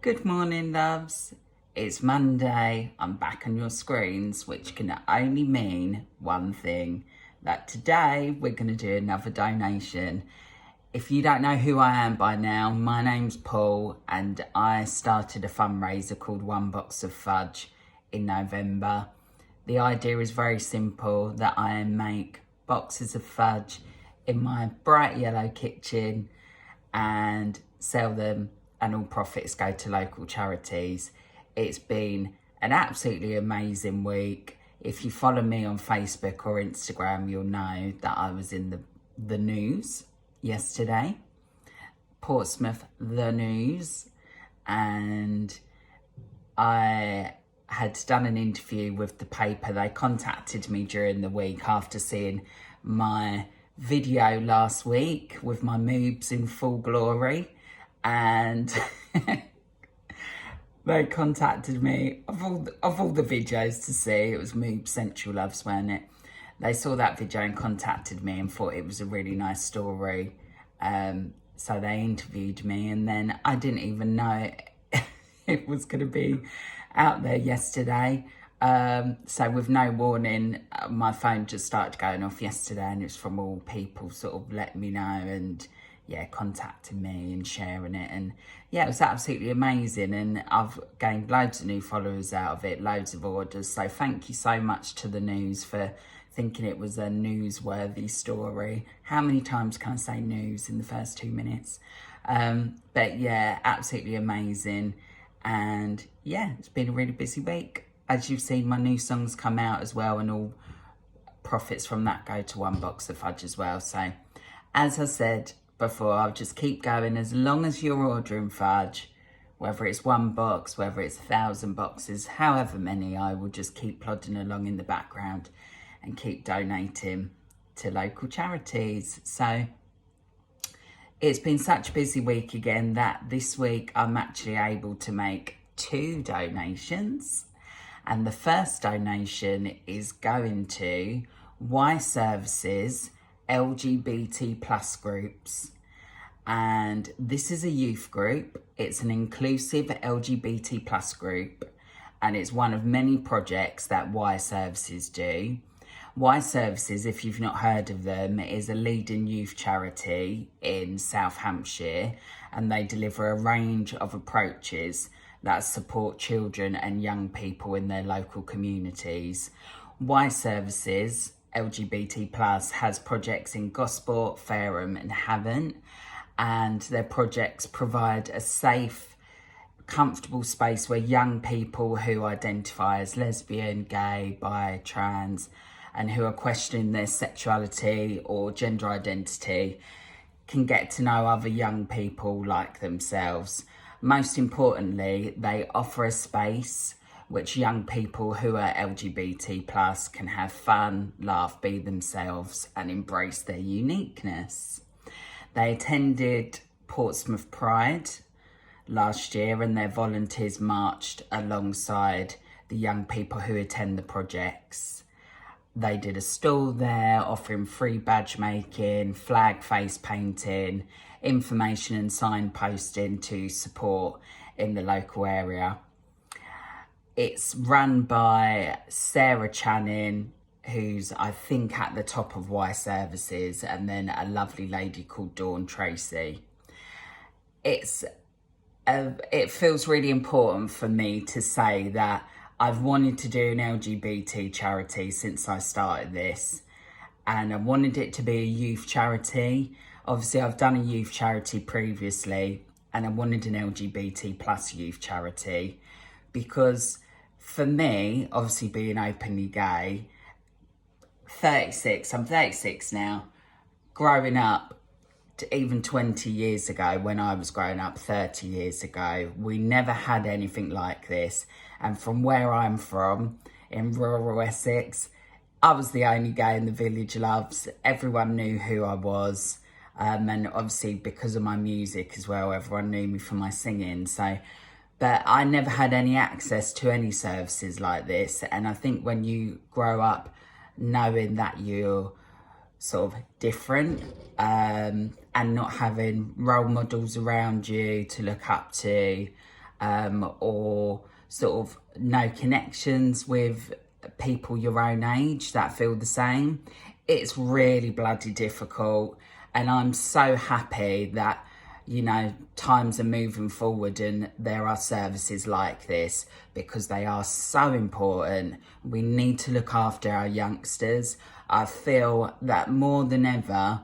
Good morning, loves. It's Monday. I'm back on your screens, which can only mean one thing, that today we're going to do another donation. If you don't know who I am by now, my name's Paul and I started a fundraiser called One Box of Fudge in November. The idea is very simple, that I make boxes of fudge in my bright yellow kitchen and sell them, and all profits go to local charities. It's been an absolutely amazing week. If you follow me on Facebook or Instagram, you'll know that I was in the news yesterday, Portsmouth the News, and I had done an interview with the paper. They contacted me during the week after seeing my video last week with my moobs in full glory, and they contacted me of all the videos to see. It was Moob Central Loves, wasn't it? They saw that video and contacted me and thought it was a really nice story. So they interviewed me, and then I didn't even know it was going to be out there yesterday. So with no warning, my phone just started going off yesterday, and it's from all people sort of letting me know and contacting me and sharing it. And it was absolutely amazing, and I've gained loads of new followers out of it, loads of orders. So thank you so much to the news for thinking it was a newsworthy story. How many times can I say news in the first 2 minutes? But absolutely amazing. And it's been a really busy week. As you've seen, my new songs come out as well, and all profits from that go to One Box of Fudge as well. So as I said before, I'll just keep going as long as you're ordering fudge, whether it's one box, whether it's 1,000 boxes, however many, I will just keep plodding along in the background and keep donating to local charities. So it's been such a busy week again that this week I'm actually able to make 2 donations. And the first donation is going to Y Services LGBT plus groups. And this is a youth group. It's an inclusive LGBT plus group, and it's one of many projects that Y Services do. Y Services, if you've not heard of them, is a leading youth charity in South Hampshire, and they deliver a range of approaches that support children and young people in their local communities. Y Services LGBT plus has projects in Gosport, Fareham and Havant, and their projects provide a safe, comfortable space where young people who identify as lesbian, gay, bi, trans, and who are questioning their sexuality or gender identity can get to know other young people like themselves. Most importantly, they offer a space which young people who are LGBT plus can have fun, laugh, be themselves and embrace their uniqueness. They attended Portsmouth Pride last year, and their volunteers marched alongside the young people who attend the projects. They did a stall there offering free badge making, flag face painting, information and signposting to support in the local area. It's run by Sarah Channing, who's I think at the top of Y Services, and then a lovely lady called Dawn Tracy. It feels really important for me to say that I've wanted to do an LGBT charity since I started this, and I wanted it to be a youth charity. Obviously, I've done a youth charity previously, and I wanted an LGBT plus youth charity because for me, obviously being openly gay, I'm 36 now, growing up, even 20 years ago, when I was growing up 30 years ago, we never had anything like this. And from where I'm from, in rural Essex, I was the only gay in the village, loves. Everyone knew who I was. And obviously because of my music as well, everyone knew me for my singing. But I never had any access to any services like this. And I think when you grow up knowing that you're sort of different, and not having role models around you to look up to, or sort of no connections with people your own age that feel the same. It's really bloody difficult, and I'm so happy that, you know, times are moving forward and there are services like this, because they are so important. We need to look after our youngsters. I feel that more than ever,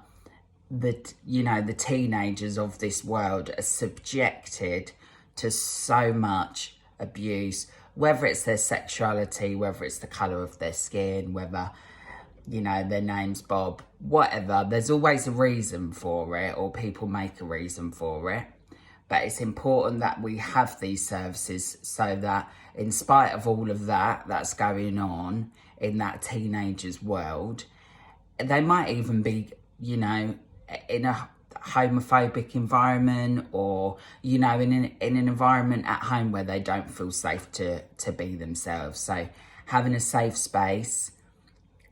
that, you know, the teenagers of this world are subjected to so much abuse, whether it's their sexuality, whether it's the colour of their skin, whether, you know, their name's Bob, whatever. There's always a reason for it, or people make a reason for it. But it's important that we have these services so that, in spite of all of that that's going on in that teenager's world, they might even be, you know, in a homophobic environment, or, you know, in an environment at home where they don't feel safe to be themselves. So having a safe space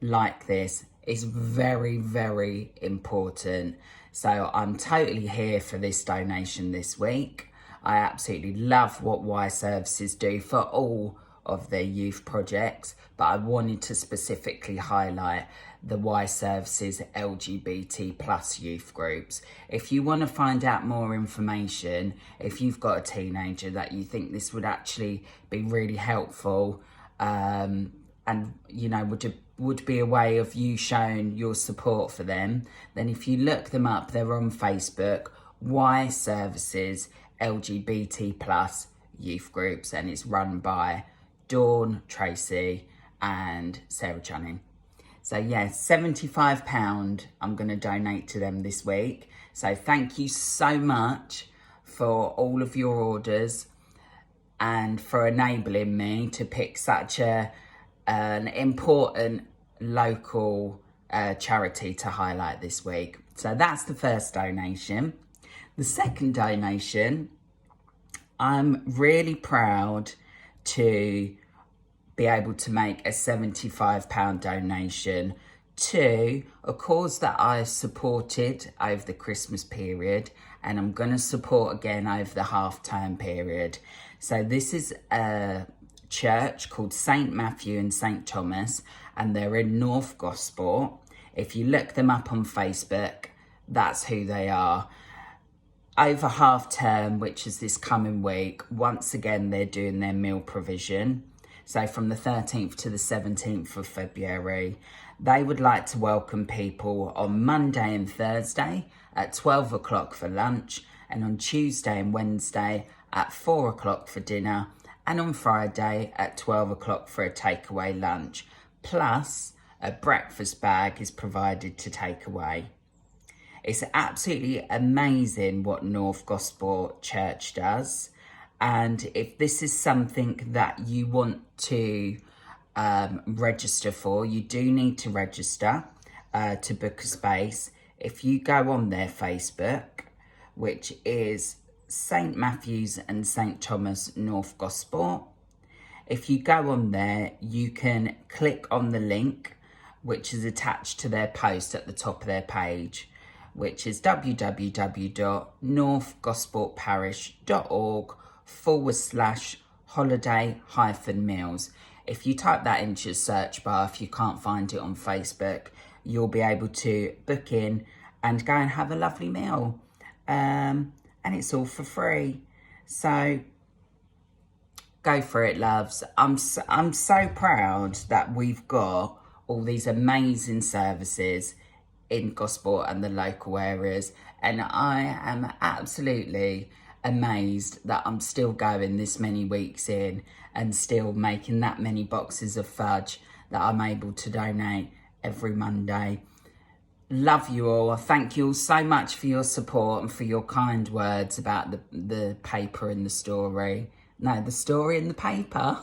like this is very, very important. So I'm totally here for this donation this week. I absolutely love what Y Services do for all of their youth projects, but I wanted to specifically highlight the Y Services LGBT plus youth groups. If you want to find out more information, if you've got a teenager that you think this would actually be really helpful, and, you know, would be a way of you showing your support for them, then if you look them up, they're on Facebook, Y Services LGBT plus youth groups, and it's run by Dawn, Tracy and Sarah Channing. So yeah, £75 I'm going to donate to them this week. So thank you so much for all of your orders and for enabling me to pick such an important local charity to highlight this week. So that's the first donation. The second donation, I'm really proud to be able to make a £75 donation to a cause that I supported over the Christmas period, and I'm going to support again over the half-term period. So this is a church called St Matthew and St Thomas, and they're in North Gosport. If you look them up on Facebook, that's who they are. Over half term, which is this coming week, once again they're doing their meal provision. So from the 13th to the 17th of February, they would like to welcome people on Monday and Thursday at 12 o'clock for lunch, and on Tuesday and Wednesday at 4 o'clock for dinner, and on Friday at 12 o'clock for a takeaway lunch. Plus, a breakfast bag is provided to take away. It's absolutely amazing what North Gosport Church does. And if this is something that you want to register for, you do need to register to book a space. If you go on their Facebook, which is St Matthew's and St Thomas North Gosport, if you go on there, you can click on the link which is attached to their post at the top of their page, which is www.northgospelparish.org/holiday-meals. If you type that into your search bar, if you can't find it on Facebook, you'll be able to book in and go and have a lovely meal. And it's all for free. So go for it, loves. I'm so proud that we've got all these amazing services in Gosport and the local areas, and I am absolutely amazed that I'm still going this many weeks in and still making that many boxes of fudge that I'm able to donate every Monday. Love you all. Thank you all so much for your support and for your kind words about the paper and the story. No, the story in the paper.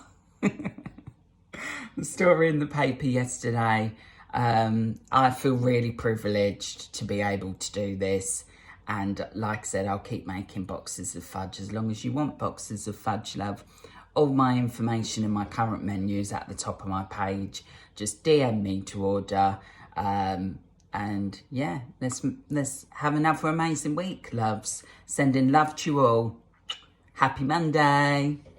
The story in the paper yesterday. I feel really privileged to be able to do this. And like I said, I'll keep making boxes of fudge as long as you want boxes of fudge, love. All my information and my current menu is at the top of my page. Just DM me to order. And yeah, let's have another amazing week, loves. Sending love to you all. Happy Monday.